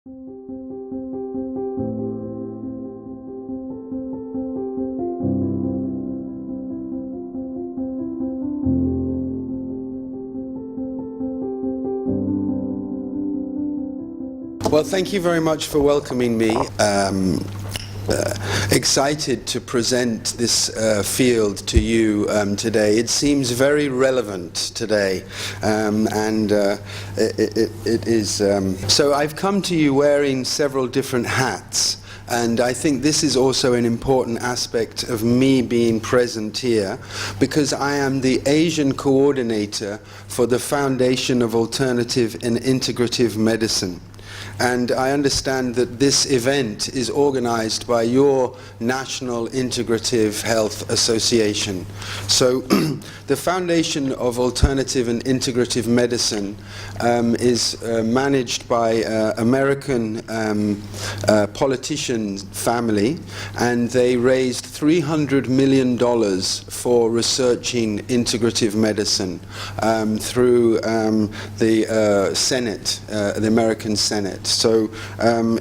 Well, thank you very much for welcoming me. Excited to present this field to you today. It seems very relevant today, it is. So I've come to you wearing several different hats. And I think this is also an important aspect of me being present here, because I am the Asian coordinator for the Foundation of Alternative and Integrative Medicine. And I understand that this event is organized by your National Integrative Health Association. So the Foundation of Alternative and Integrative Medicine is managed by American politician family, and they raised $300 million for researching integrative medicine through the Senate, the American Senate. So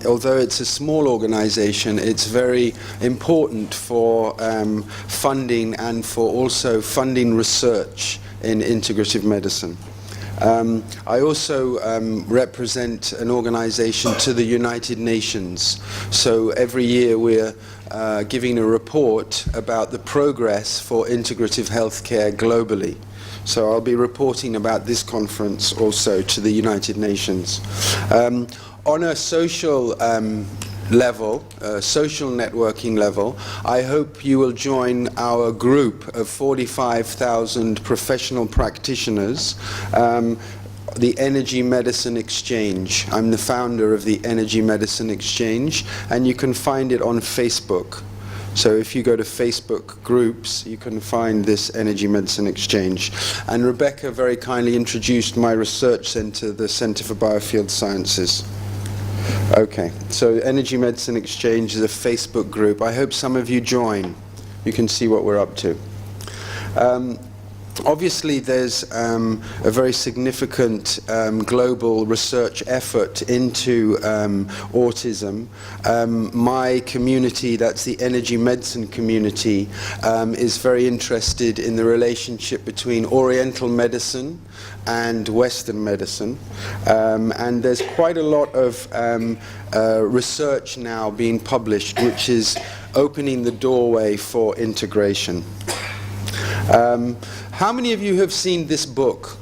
although it's a small organization, it's very important for funding and for also funding research in integrative medicine. I also represent an organization to the United Nations. So every year we're giving a report about the progress for integrative healthcare globally. So I'll be reporting about this conference also to the United Nations. On a social level, social networking level, I hope you will join our group of 45,000 professional practitioners, the Energy Medicine Exchange. I'm the founder of the Energy Medicine Exchange, and you can find it on Facebook. So if you go to Facebook groups, you can find this Energy Medicine Exchange. And Rebecca very kindly introduced my research center, the Center for Biofield Sciences. Okay, so Energy Medicine Exchange is a Facebook group. I hope some of you join. You can see what we're up to. Obviously, there's a very significant global research effort into autism. My community, that's the energy medicine community, is very interested in the relationship between Oriental medicine and Western medicine. And there's quite a lot of research now being published, which is opening the doorway for integration. How many of you have seen this book?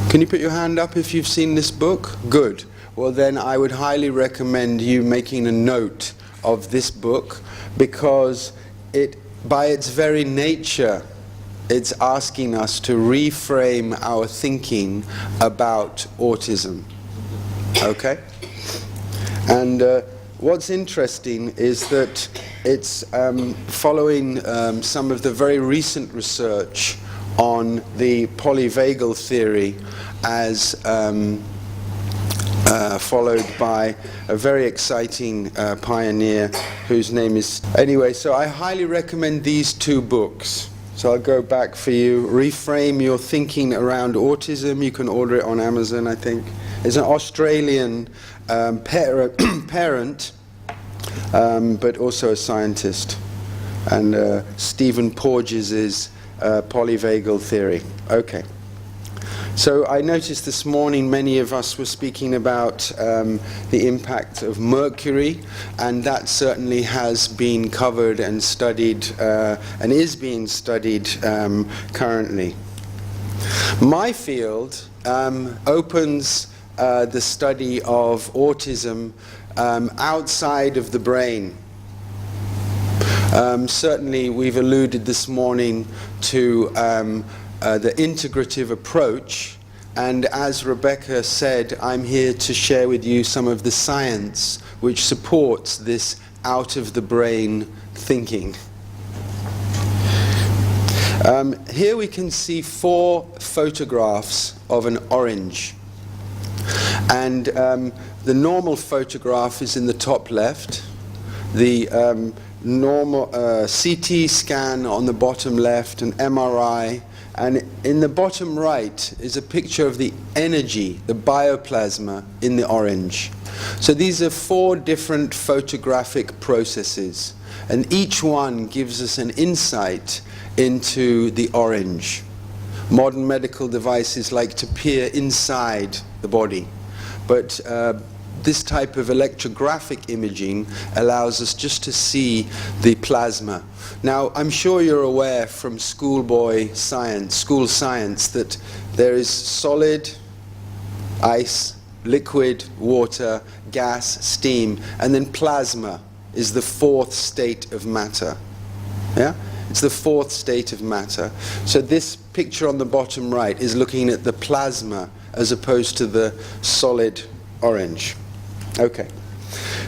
Can you put your hand up if you've seen this book? Good. Well, then I would highly recommend you making a note of this book, because it, by its very nature, it's asking us to reframe our thinking about autism. Okay? And what's interesting is that it's following some of the very recent research on the polyvagal theory, as followed by a very exciting pioneer whose name is... Anyway, so I highly recommend these two books. So I'll go back for you. Reframe Your Thinking Around Autism. You can order it on Amazon, I think. It's an Australian parent, but also a scientist. And Stephen Porges' polyvagal theory. Okay. So I noticed this morning many of us were speaking about the impact of mercury, and that certainly has been covered and studied and is being studied currently. My field opens the study of autism outside of the brain. Certainly we've alluded this morning to the integrative approach, and as Rebecca said, I'm here to share with you some of the science which supports this out-of-the-brain thinking. Here we can see 4 photographs of an orange, and the normal photograph is in the top left, the normal CT scan on the bottom left, an MRI, And in the bottom right is a picture of the energy, the bioplasma, in the orange. So these are 4 different photographic processes, and each one gives us an insight into the orange. Modern medical devices like to peer inside the body, but this type of electrographic imaging allows us just to see the plasma. Now, I'm sure you're aware from school science, that there is solid, ice, liquid, water, gas, steam, and then plasma is the 4th state of matter. Yeah? It's the 4th state of matter. So this picture on the bottom right is looking at the plasma as opposed to the solid orange. Okay.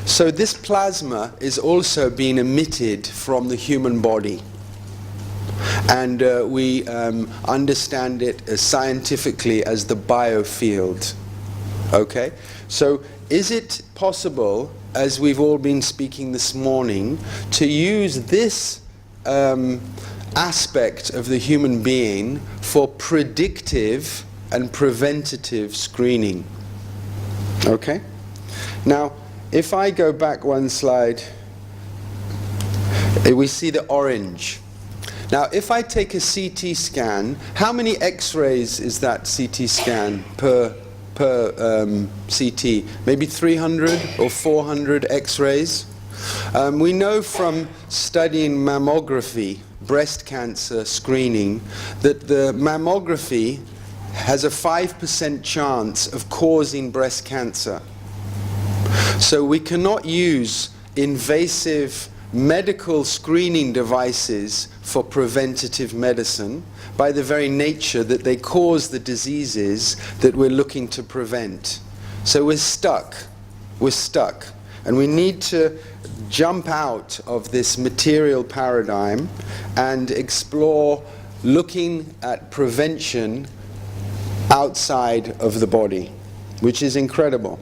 So this plasma is also being emitted from the human body. And we understand it scientifically as the biofield. Okay? So is it possible, as we've all been speaking this morning, to use this aspect of the human being for predictive and preventative screening? Okay? Now, if I go back one slide, we see the orange. Now, if I take a CT scan, how many X-rays is that CT scan per CT? Maybe 300 or 400 X-rays? We know from studying mammography, breast cancer screening, that the mammography has a 5% chance of causing breast cancer. So we cannot use invasive medical screening devices for preventative medicine by the very nature that they cause the diseases that we're looking to prevent. So we're stuck. We're stuck. And we need to jump out of this material paradigm and explore looking at prevention outside of the body, which is incredible.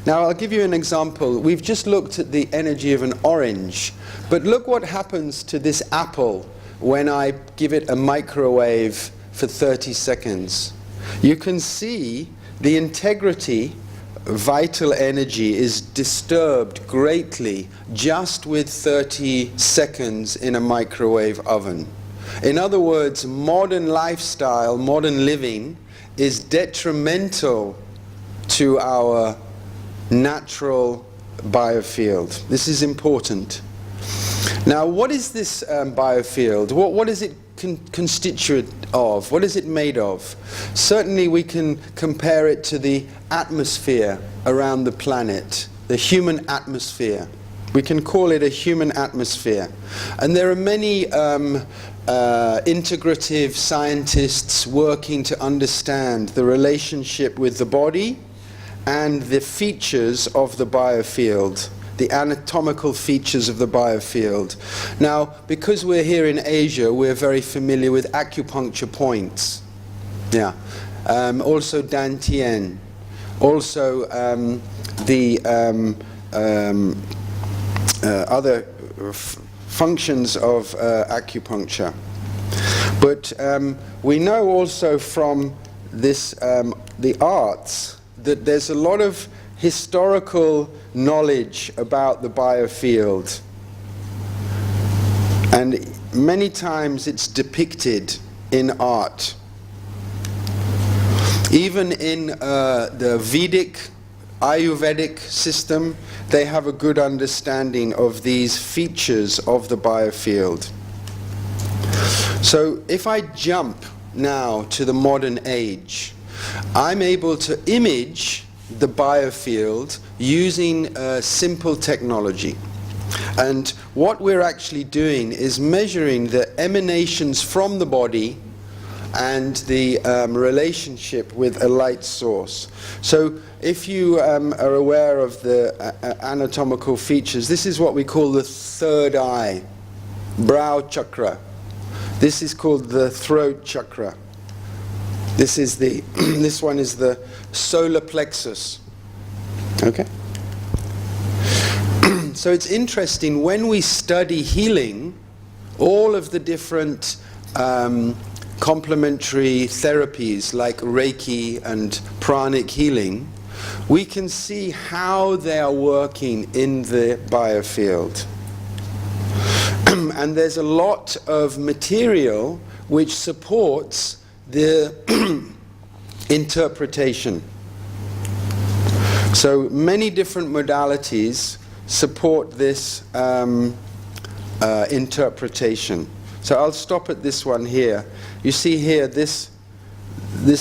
Now, I'll give you an example. We've just looked at the energy of an orange, but look what happens to this apple when I give it a microwave for 30 seconds. You can see the integrity, vital energy, is disturbed greatly just with 30 seconds in a microwave oven. In other words, modern lifestyle, modern living is detrimental to our natural biofield. This is important. Now, what is this biofield? What is it constituent of? What is it made of? Certainly we can compare it to the atmosphere around the planet, the human atmosphere. We can call it a human atmosphere. And there are many integrative scientists working to understand the relationship with the body and the features of the biofield, the anatomical features of the biofield. Now, because we're here in Asia, we're very familiar with acupuncture points. Yeah. Also Dantian. Also the other functions of acupuncture. But we know also from this, the arts, that there's a lot of historical knowledge about the biofield. And many times it's depicted in art. Even in the Vedic, Ayurvedic system, they have a good understanding of these features of the biofield. So if I jump now to the modern age, I'm able to image the biofield using simple technology. And what we're actually doing is measuring the emanations from the body and the relationship with a light source. So if you are aware of the anatomical features, this is what we call the third eye, brow chakra. This is called the throat chakra. This is the this one is the solar plexus. Okay? So it's interesting, when we study healing, all of the different complementary therapies like Reiki and pranic healing, we can see how they are working in the biofield. And there's a lot of material which supports the interpretation. So many different modalities support this interpretation. So I'll stop at this one here. You see here, this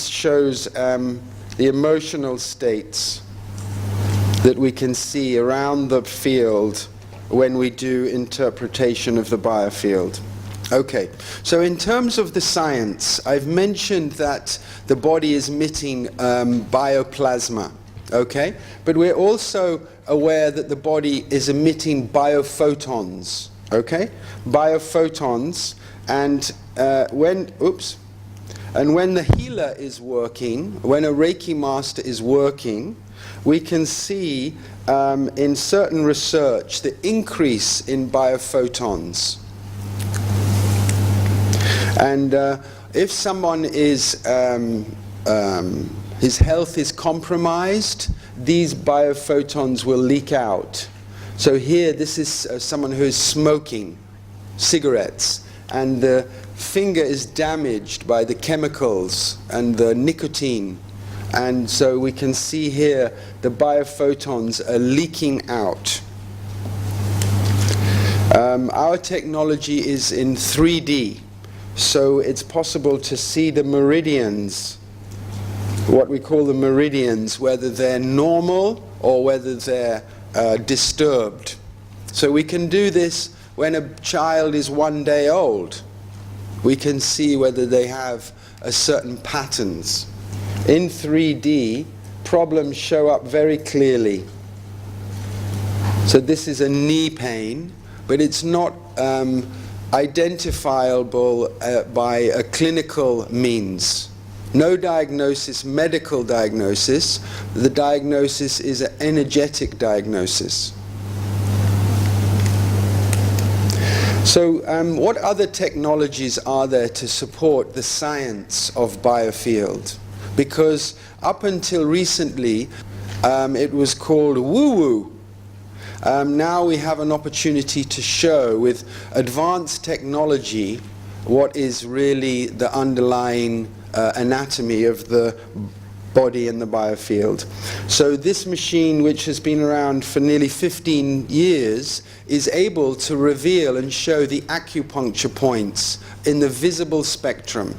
shows the emotional states that we can see around the field when we do interpretation of the biofield. Okay, so in terms of the science, I've mentioned that the body is emitting bioplasma, okay? But we're also aware that the body is emitting biophotons, okay? Biophotons, and when the healer is working, when a Reiki master is working, we can see in certain research the increase in biophotons. And if someone is, his health is compromised, these biophotons will leak out. So here, this is someone who is smoking cigarettes, and the finger is damaged by the chemicals and the nicotine. And so we can see here the biophotons are leaking out. Our technology is in 3D, so it's possible to see the meridians, what we call the meridians, whether they're normal or whether they're disturbed. So we can do this when a child is 1 day old. We can see whether they have a certain patterns. In 3D, problems show up very clearly. So this is a knee pain, but it's not identifiable by a clinical means. No diagnosis, medical diagnosis. The diagnosis is an energetic diagnosis. So what other technologies are there to support the science of biofield? Because up until recently, it was called woo-woo. Now we have an opportunity to show with advanced technology what is really the underlying anatomy of the body in the biofield. So this machine, which has been around for nearly 15 years, is able to reveal and show the acupuncture points in the visible spectrum.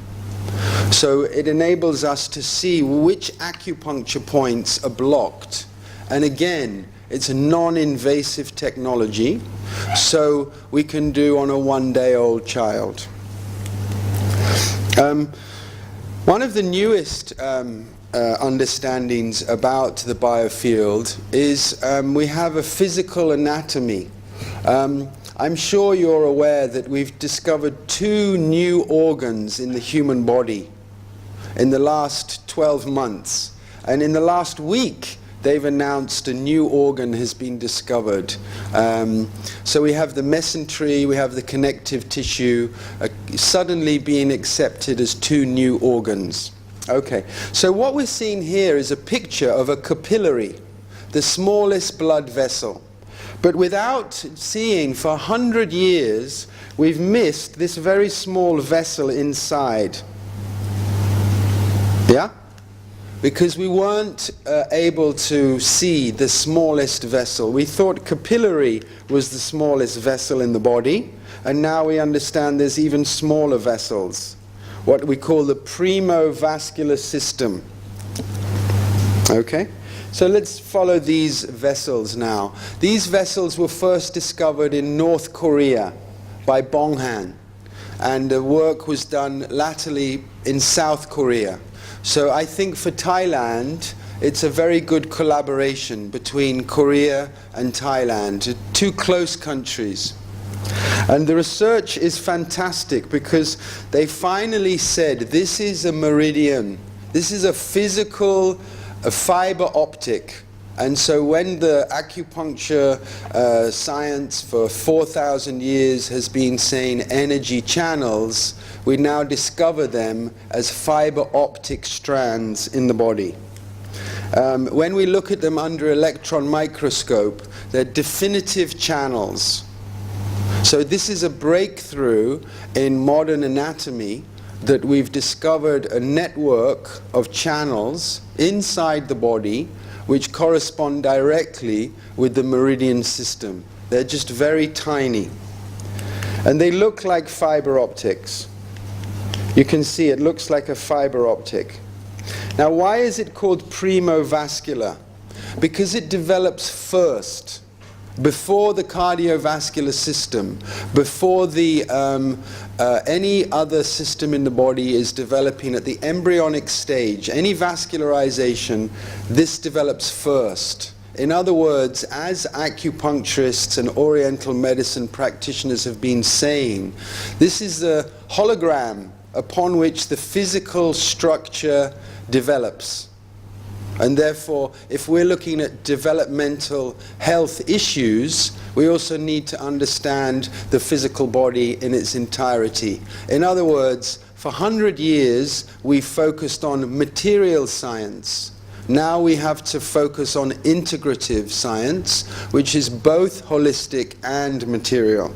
So it enables us to see which acupuncture points are blocked. And again, it's a non-invasive technology, so we can do on a 1-day-old child. One of the newest understandings about the biofield is we have a physical anatomy. I'm sure you're aware that we've discovered 2 new organs in the human body in the last 12 months. And in the last week, they've announced a new organ has been discovered. So we have the mesentery, we have the connective tissue, suddenly being accepted as 2 new organs. Okay, so what we're seeing here is a picture of a capillary, the smallest blood vessel. But without seeing for 100 years, we've missed this very small vessel inside. Yeah? Because we weren't able to see the smallest vessel. We thought capillary was the smallest vessel in the body, and now we understand there's even smaller vessels, what we call the Primo Vascular system. Okay? So let's follow these vessels now. These vessels were first discovered in North Korea by Bonghan, and the work was done latterly in South Korea. So I think for Thailand, it's a very good collaboration between Korea and Thailand, 2 close countries. And the research is fantastic because they finally said this is a meridian, this is a physical, a fiber optic And so when the acupuncture science for 4,000 years has been saying energy channels, we now discover them as fiber optic strands in the body. When we look at them under electron microscope, they're definitive channels. So this is a breakthrough in modern anatomy, that we've discovered a network of channels inside the body which correspond directly with the meridian system. They're just very tiny. And they look like fiber optics. You can see it looks like a fiber optic. Now, why is it called Primo Vascular? Because it develops first, before the cardiovascular system, before the any other system in the body is developing at the embryonic stage. Any vascularization, this develops first. In other words, as acupuncturists and oriental medicine practitioners have been saying, this is the hologram upon which the physical structure develops. And therefore, if we're looking at developmental health issues, we also need to understand the physical body in its entirety. In other words, for 100 years, we focused on material science. Now we have to focus on integrative science, which is both holistic and material.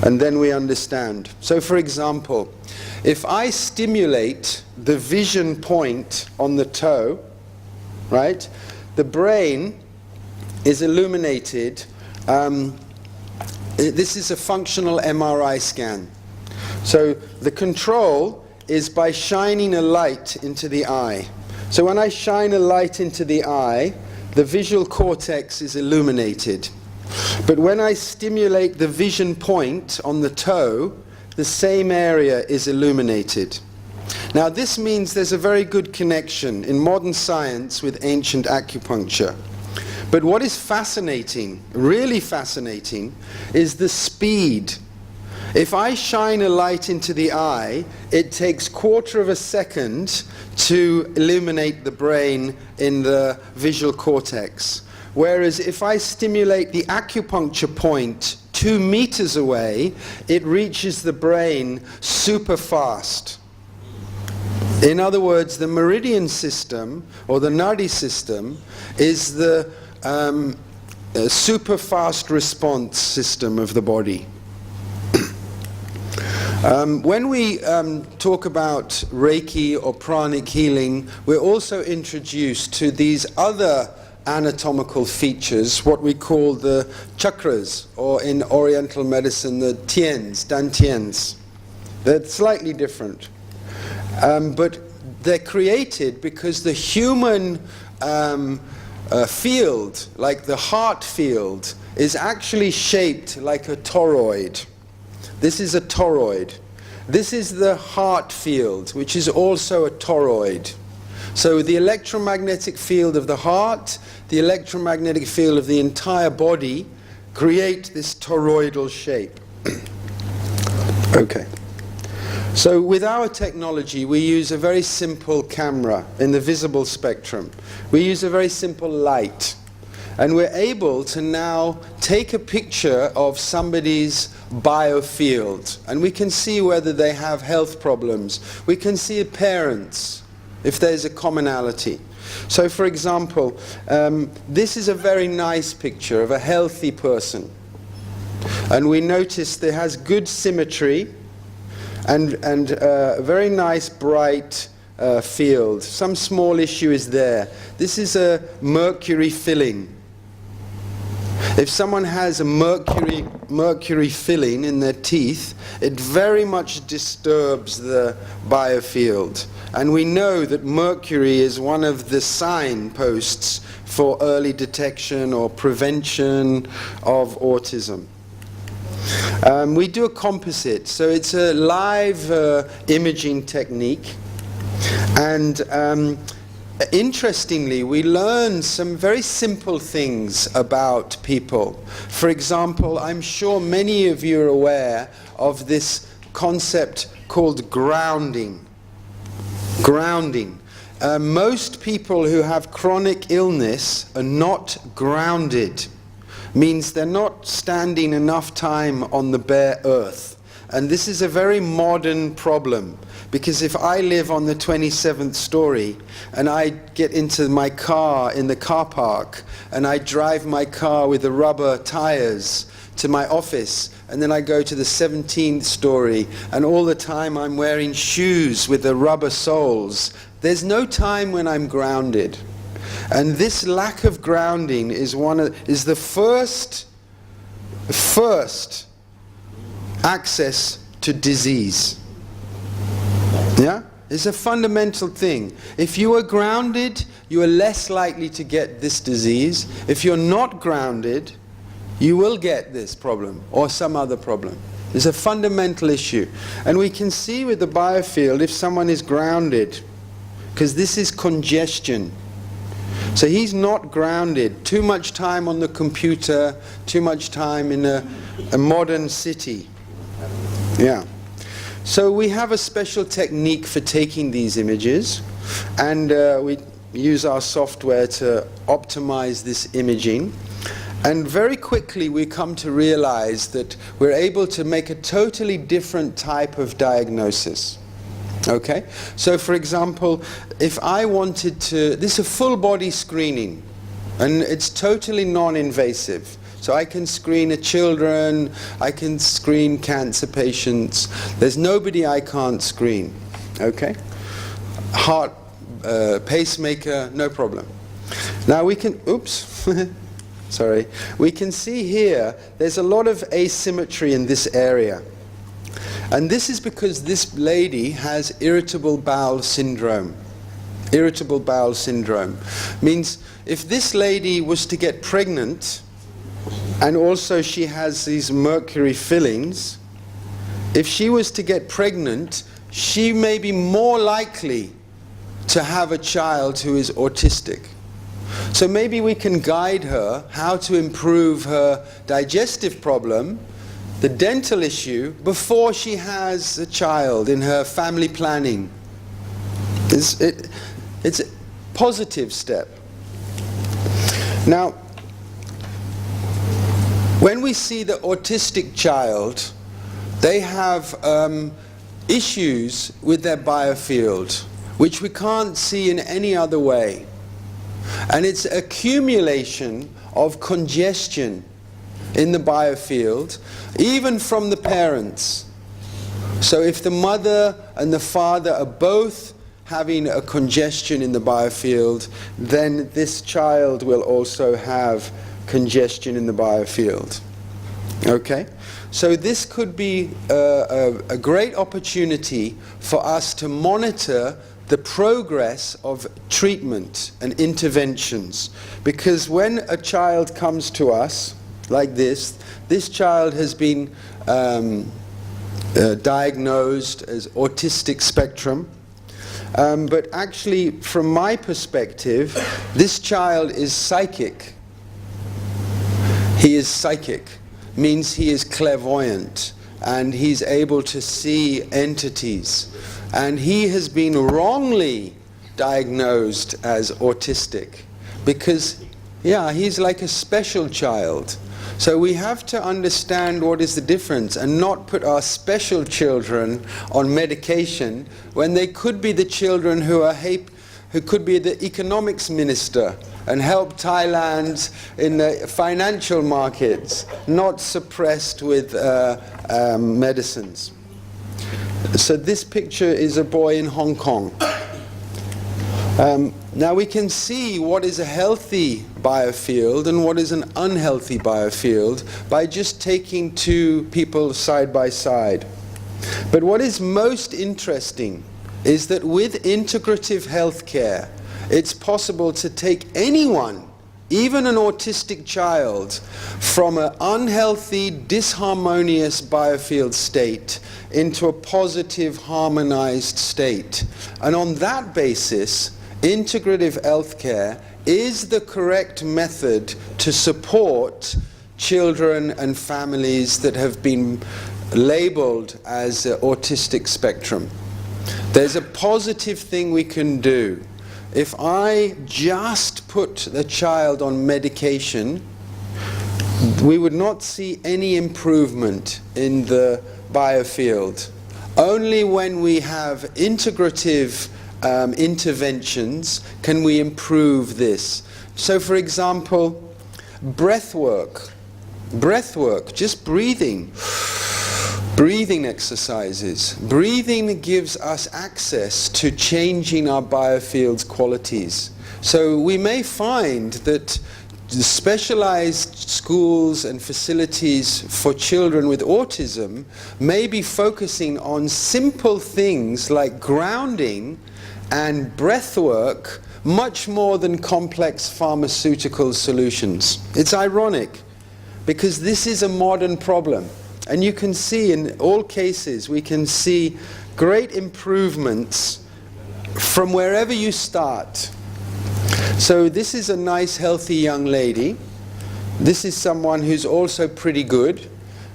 And then we understand. So for example, if I stimulate the vision point on the toe, right, the brain is illuminated. This is a functional MRI scan. So the control is by shining a light into the eye. So when I shine a light into the eye, the visual cortex is illuminated. But when I stimulate the vision point on the toe, the same area is illuminated. Now this means there's a very good connection in modern science with ancient acupuncture. But what is fascinating, really fascinating, is the speed. If I shine a light into the eye, it takes 1/4 of a second to illuminate the brain in the visual cortex. Whereas if I stimulate the acupuncture point 2 meters away, it reaches the brain super fast. In other words, the meridian system, or the nadi system, is the super fast response system of the body. When we talk about Reiki or pranic healing, we're also introduced to these other anatomical features, what we call the chakras, or in Oriental medicine, the tiens, dantians. They're slightly different. But they're created because the human field, like the heart field, is actually shaped like a toroid. This is a toroid. This is the heart field, which is also a toroid. So the electromagnetic field of the heart, the electromagnetic field of the entire body create this toroidal shape. Okay. So with our technology, we use a very simple camera in the visible spectrum. We use a very simple light. And we're able to now take a picture of somebody's biofield. And we can see whether they have health problems. We can see parents, if there's a commonality. So for example, this is a very nice picture of a healthy person. And we notice there has good symmetry and a very nice bright field. Some small issue is there. This is a mercury filling. If someone has a mercury filling in their teeth, it very much disturbs the biofield. And we know that mercury is one of the signposts for early detection or prevention of autism. We do a composite, so it's a live imaging technique. And interestingly, we learn some very simple things about people. For example, I'm sure many of you are aware of this concept called grounding. Grounding. most people who have chronic illness are not grounded. Means they're not standing enough time on the bare earth. And this is a very modern problem, because if I live on the 27th story and I get into my car in the car park and I drive my car with the rubber tires to my office, and then I go to the 17th story and all the time I'm wearing shoes with the rubber soles, there's no time when I'm grounded. And this lack of grounding is the first access to disease. Yeah? It's a fundamental thing. If you are grounded, you are less likely to get this disease. If you're not grounded, you will get this problem or some other problem. It's a fundamental issue. And we can see with the biofield if someone is grounded, because this is congestion. So he's not grounded. Too much time on the computer, too much time in a modern city. Yeah. So we have a special technique for taking these images, and we use our software to optimize this imaging. And very quickly we come to realize that we're able to make a totally different type of diagnosis. Okay? So for example, if I wanted to, this is a full body screening, and it's totally non-invasive. So I can screen children, I can screen cancer patients. There's nobody I can't screen. Okay? Heart, pacemaker, no problem. Now we can, oops, sorry. We can see here, there's a lot of asymmetry in this area. And this is because this lady has irritable bowel syndrome. Irritable bowel syndrome means if this lady was to get pregnant, and also she has these mercury fillings, if she was to get pregnant, she may be more likely to have a child who is autistic. So maybe we can guide her how to improve her digestive problem, the dental issue, before she has a child in her family planning. It's a positive step. Now, when we see the autistic child, they have issues with their biofield, which we can't see in any other way. And it's accumulation of congestion in the biofield, even from the parents. So if the mother and the father are both having a congestion in the biofield, then this child will also have congestion in the biofield. Okay? So this could be a great opportunity for us to monitor the progress of treatment and interventions. Because when a child comes to us like this child has been diagnosed as autistic spectrum. But actually, from my perspective, this child is psychic. He is psychic, means he is clairvoyant, and he's able to see entities. And he has been wrongly diagnosed as autistic because, yeah, he's like a special child. So we have to understand what is the difference and not put our special children on medication when they could be the children who could be the economics minister and help Thailand in the financial markets, not suppressed with medicines. So this picture is a boy in Hong Kong. Now we can see what is a healthy biofield and what is an unhealthy biofield by just taking two people side by side. But what is most interesting is that with integrative healthcare, it's possible to take anyone, even an autistic child, from an unhealthy, disharmonious biofield state into a positive, harmonized state. And on that basis, integrative healthcare is the correct method to support children and families that have been labeled as autistic spectrum. There's a positive thing we can do. if I just put the child on medication, we would not see any improvement in the biofield. Only when we have integrative interventions can we improve this. So for example, breath work, just breathing exercises. Breathing gives us access to changing our biofield's qualities. So we may find that the specialized schools and facilities for children with autism may be focusing on simple things like grounding and breath work much more than complex pharmaceutical solutions. It's ironic, because this is a modern problem. And you can see in all cases, we can see great improvements from wherever you start. So this is a nice, healthy young lady. This is someone who's also pretty good.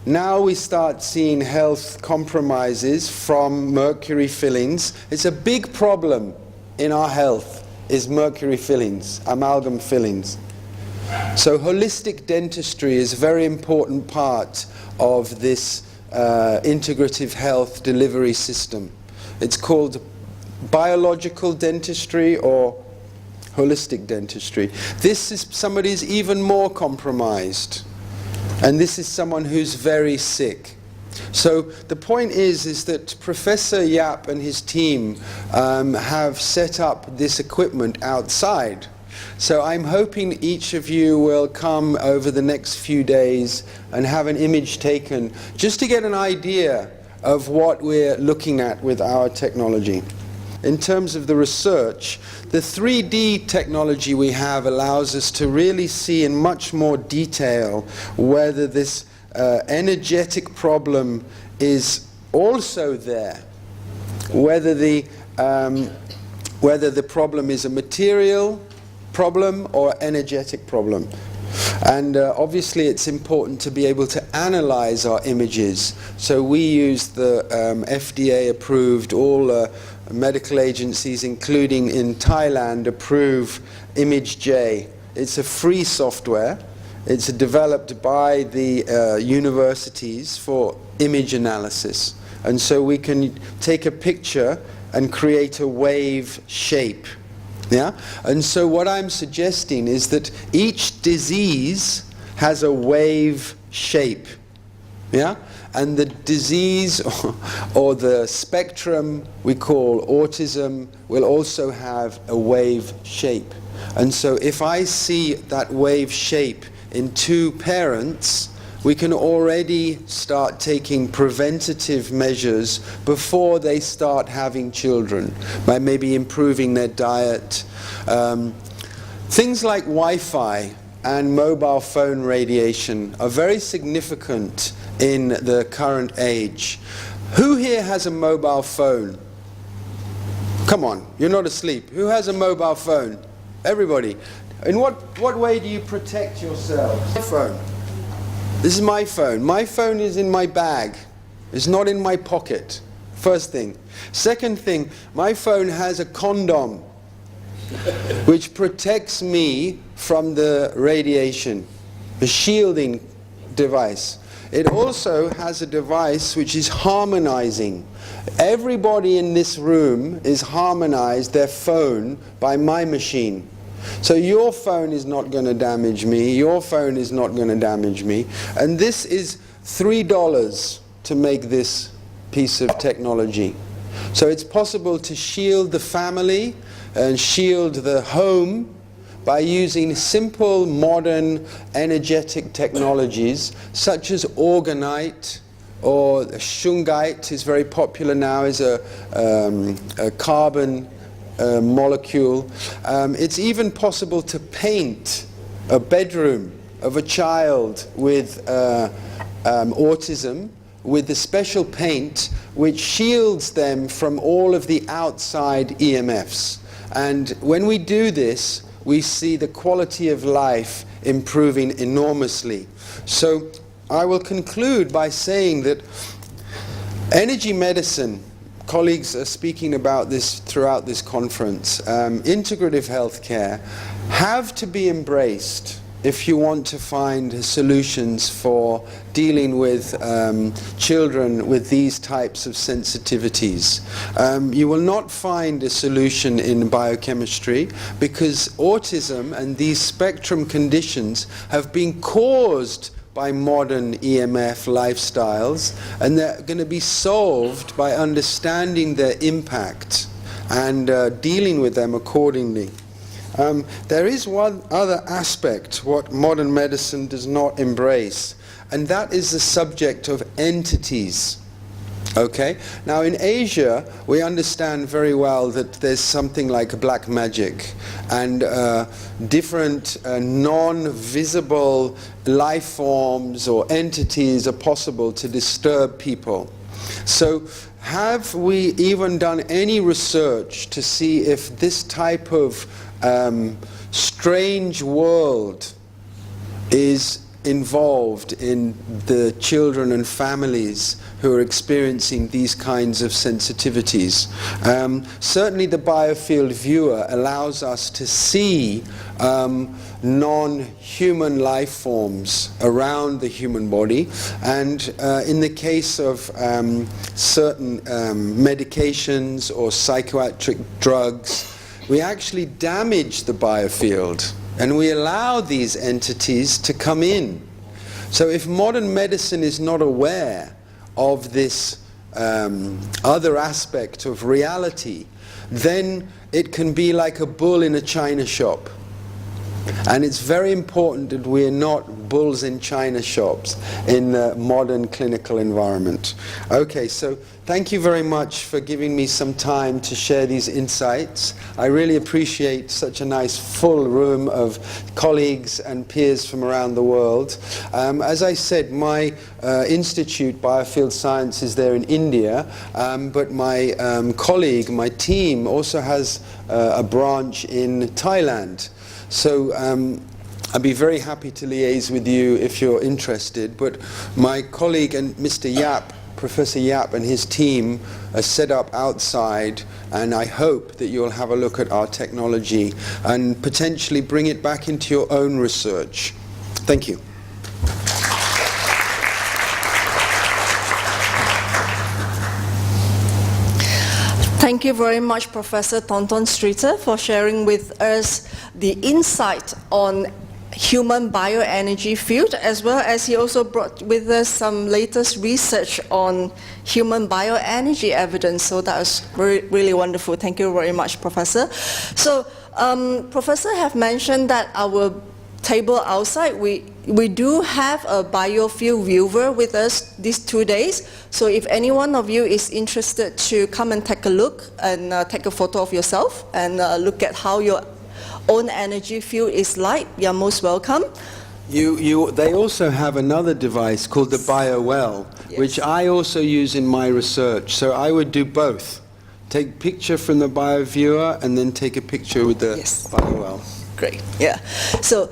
Now we start seeing health compromises from mercury fillings. It's a big problem in our health, is mercury fillings, amalgam fillings. So holistic dentistry is a very important part of this integrative health delivery system. It's called biological dentistry or holistic dentistry. This is somebody who's even more compromised, and this is someone who's very sick. So the point is that Professor Yap and his team have set up this equipment outside. So I'm hoping each of you will come over the next few days and have an image taken just to get an idea of what we're looking at with our technology. In terms of the research, the 3D technology we have allows us to really see in much more detail whether this energetic problem is also there, whether the problem is a material problem or energetic problem. And obviously it's important to be able to analyze our images. So we use the FDA approved, all medical agencies, including in Thailand, approve ImageJ. It's a free software. It's developed by the universities for image analysis. And so we can take a picture and create a wave shape. Yeah? And so what I'm suggesting is that each disease has a wave shape. Yeah? And the disease or the spectrum we call autism will also have a wave shape. And so if I see that wave shape in two parents, we can already start taking preventative measures before they start having children, by maybe improving their diet. Things like Wi-Fi and mobile phone radiation are very significant in the current age. Who here has a mobile phone? Come on, you're not asleep. Who has a mobile phone? Everybody. In what way do you protect yourself? My phone. This is my phone. My phone is in my bag. It's not in my pocket. First thing. Second thing, my phone has a condom which protects me from the radiation, a shielding device. It also has a device which is harmonizing. Everybody in this room is harmonized their phone by my machine. So your phone is not going to damage me, your phone is not going to damage me. And this is $3 to make this piece of technology. So it's possible to shield the family and shield the home by using simple, modern, energetic technologies such as orgonite, or shungite is very popular now, is a carbon molecule. It's even possible to paint a bedroom of a child with autism with the special paint which shields them from all of the outside EMFs. And when we do this, we see the quality of life improving enormously. So I will conclude by saying that energy medicine colleagues are speaking about this throughout this conference. Integrative healthcare have to be embraced if you want to find solutions for dealing with children with these types of sensitivities. You will not find a solution in biochemistry because autism and these spectrum conditions have been caused by modern EMF lifestyles, and they're going to be solved by understanding their impact and dealing with them accordingly. There is one other aspect what modern medicine does not embrace, and that is the subject of entities. Okay? Now in Asia, we understand very well that there's something like black magic, and different non-visible life forms or entities are possible to disturb people. So have we even done any research to see if this type of strange world is involved in the children and families who are experiencing these kinds of sensitivities? Certainly the Biofield viewer allows us to see non-human life forms around the human body, and in the case of certain medications or psychiatric drugs, we actually damage the biofield and we allow these entities to come in. So if modern medicine is not aware of this other aspect of reality, then it can be like a bull in a china shop. And it's very important that we are not bulls in china shops in the modern clinical environment. Okay, so thank you very much for giving me some time to share these insights. I really appreciate such a nice full room of colleagues and peers from around the world. As I said, my institute, Biofield Science, is there in India, but my colleague, my team, also has a branch in Thailand. So I'd be very happy to liaise with you if you're interested, but my colleague and Mr. Yap, Professor Yap and his team are set up outside, and I hope that you'll have a look at our technology and potentially bring it back into your own research. Thank you. Thank you very much, Professor Thornton Streeter, for sharing with us the insight on human bioenergy field, as well as he also brought with us some latest research on human bioenergy evidence. So that was really wonderful. Thank you very much, Professor. So Professor have mentioned that our table outside, we do have a Biofield viewer with us these 2 days. So if any one of you is interested to come and take a look and take a photo of yourself and look at how your own energy field is like, you're most welcome. They also have another device called the BioWell, yes, which I also use in my research. So I would do both. Take a picture from the BioViewer and then take a picture with the yes, BioWell. Great, yeah. So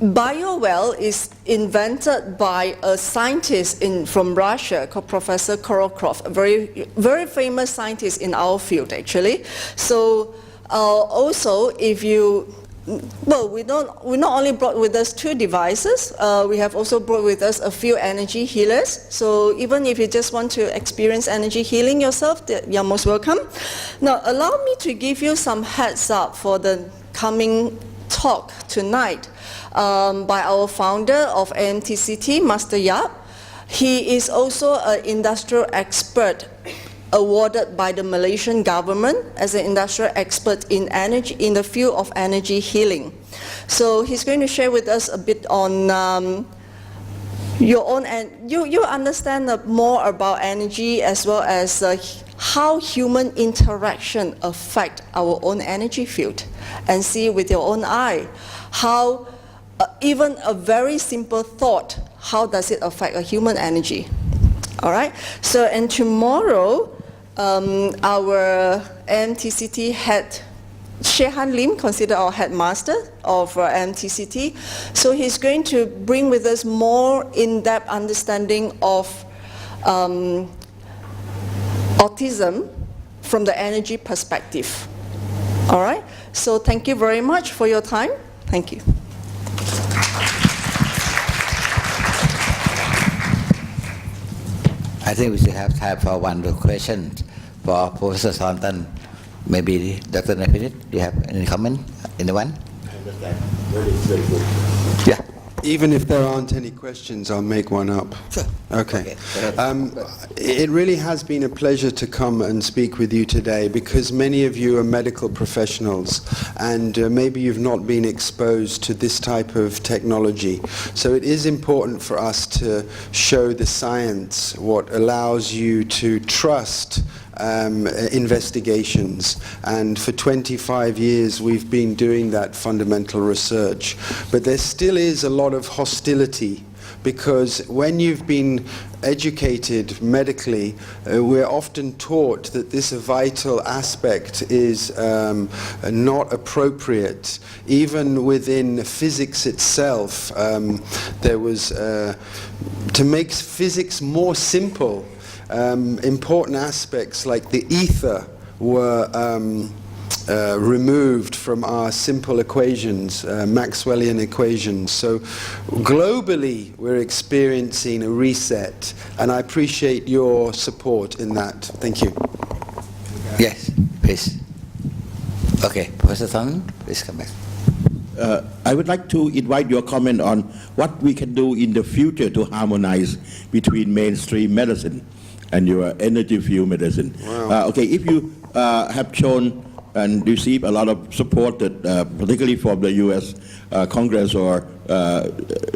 BioWell is invented by a scientist from Russia called Professor Prof, a very famous scientist in our field, actually. So also, if you, well, we not only brought with us 2 devices, we have also brought with us a few energy healers. So even if you just want to experience energy healing yourself, you're most welcome. Now, allow me to give you some heads up for the coming talk tonight by our founder of AMTCT, Master Yap. He is also an industrial expert awarded by the Malaysian government as an industrial expert in energy, in the field of energy healing. So he's going to share with us a bit on your own, and you understand more about energy as well as how human interaction affect our own energy field, and see with your own eye how even a very simple thought, how does it affect a human energy. All right, so and tomorrow our MTCT head, Shehan Lim, considered our headmaster of MTCT, so he's going to bring with us more in-depth understanding of autism from the energy perspective. All right? So thank you very much for your time. Thank you. I think we should have time for one more question for Professor Thornton. Maybe Dr. Nepinit, do you have any comment? Anyone? I understand. Very good. Yeah. Even if there aren't any questions, I'll make one up. Sure. Okay. Go ahead. It really has been a pleasure to come and speak with you today because many of you are medical professionals and maybe you've not been exposed to this type of technology. So it is important for us to show the science, what allows you to trust investigations, and for 25 years we've been doing that fundamental research. But there still is a lot of hostility because when you've been educated medically, we're often taught that this vital aspect is not appropriate. Even within physics itself, there was, to make physics more simple, important aspects like the ether were removed from our simple equations, Maxwellian equations. So globally we're experiencing a reset and I appreciate your support in that. Thank you. Yes, please. Okay, Professor Thornton, please come back. I would like to invite your comment on what we can do in the future to harmonize between mainstream medicine and your energy field medicine. Wow. Okay, if you have shown and receive a lot of support, that, particularly from the U.S. Congress or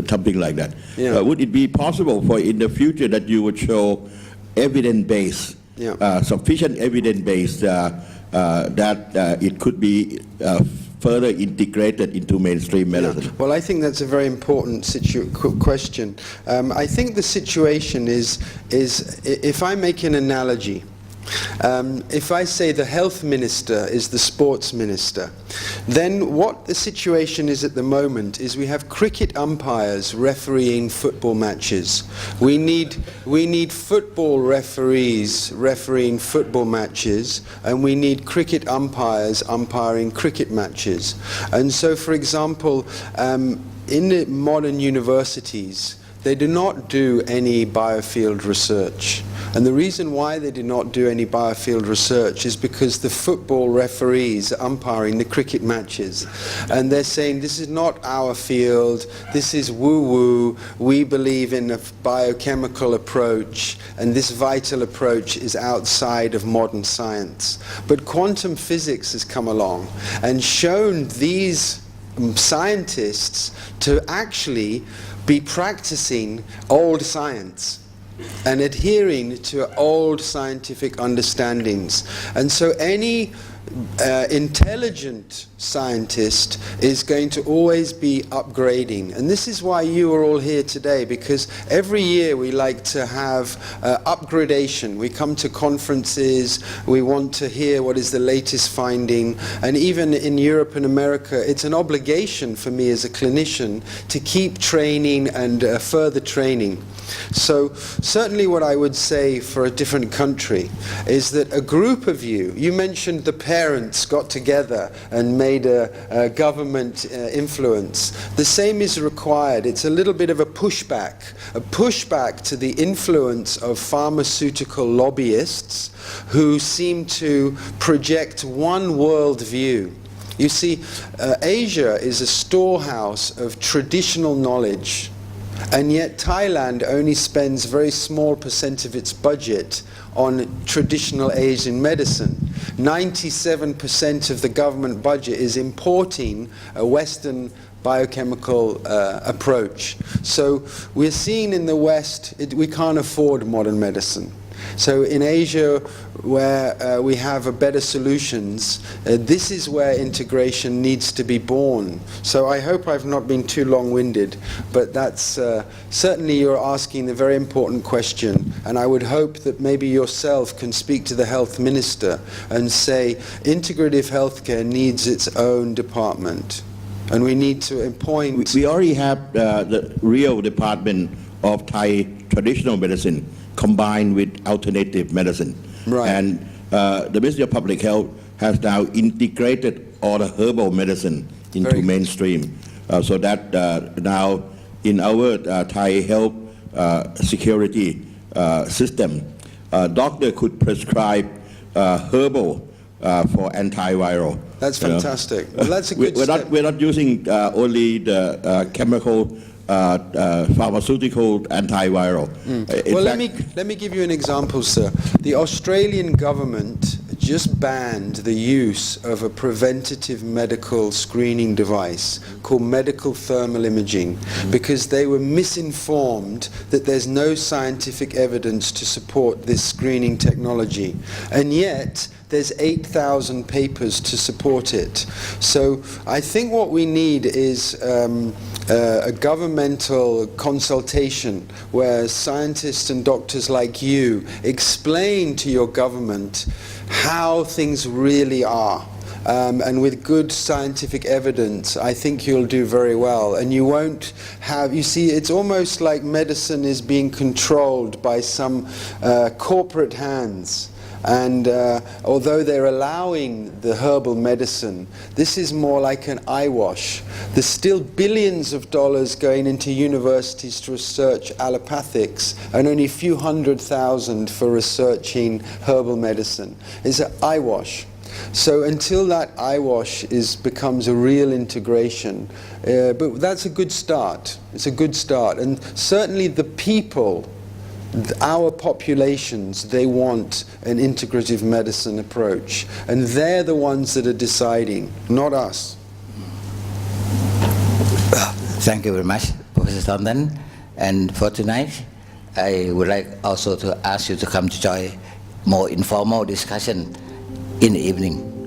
something like that, Yeah. would it be possible for in the future that you would show evidence-based, sufficient evidence-based that it could be further integrated into mainstream medicine? Yeah. Well, I think that's a very important question. I think the situation is if I make an analogy, if I say the health minister is the sports minister, then what the situation is at the moment is we have cricket umpires refereeing football matches. We need football referees refereeing football matches, and we need cricket umpires umpiring cricket matches. And so, for example, in the modern universities, they do not do any biofield research. And the reason why they do not do any biofield research is because the football referees are umpiring the cricket matches. And they're saying, this is not our field, this is woo-woo, we believe in a biochemical approach, and this vital approach is outside of modern science. But quantum physics has come along and shown these scientists to actually be practicing old science and adhering to old scientific understandings. And so any intelligent scientist is going to always be upgrading. And this is why you are all here today, because every year we like to have upgradation. We come to conferences, we want to hear what is the latest finding, and even in Europe and America, it's an obligation for me as a clinician to keep training and further training. So certainly what I would say for a different country is that a group of you mentioned the parents got together and made a government influence. The same is required. It's a little bit of a pushback to the influence of pharmaceutical lobbyists who seem to project one world view. You see, Asia is a storehouse of traditional knowledge. And yet Thailand only spends a very small % of its budget on traditional Asian medicine. 97% of the government budget is importing a Western biochemical approach. So we're seeing in the West, we can't afford modern medicine. So in Asia, where we have better solutions, this is where integration needs to be born. So I hope I've not been too long-winded, but that's certainly you're asking a very important question, and I would hope that maybe yourself can speak to the health minister and say integrative healthcare needs its own department, and we need to appoint... We already have the real department of Thai traditional medicine combined with alternative medicine. Right. And the Ministry of Public Health has now integrated all the herbal medicine into Very good. mainstream, so that now in our Thai health security system, doctor could prescribe herbal for antiviral. That's you know. fantastic. Well, that's a good we're step. not we're not using only the chemical pharmaceutical antiviral. In Well, fact, let me give you an example, sir. The Australian government just banned the use of a preventative medical screening device called medical thermal imaging because they were misinformed that there's no scientific evidence to support this screening technology. And yet, there's 8,000 papers to support it. So I think what we need is a governmental consultation where scientists and doctors like you explain to your government how things really are. And with good scientific evidence, I think you'll do very well. And you won't have, you see, it's almost like medicine is being controlled by some corporate hands. And although they're allowing the herbal medicine, this is more like an eyewash. There's still billions of dollars going into universities to research allopathics and only a few 100,000 for researching herbal medicine. It's an eyewash. So until that eyewash becomes a real integration, but that's a good start. It's a good start. And certainly the people, our populations, they want an integrative medicine approach. And they're the ones that are deciding, not us. Thank you very much, Professor Thornton. And for tonight, I would like also to ask you to come to join more informal discussion in the evening.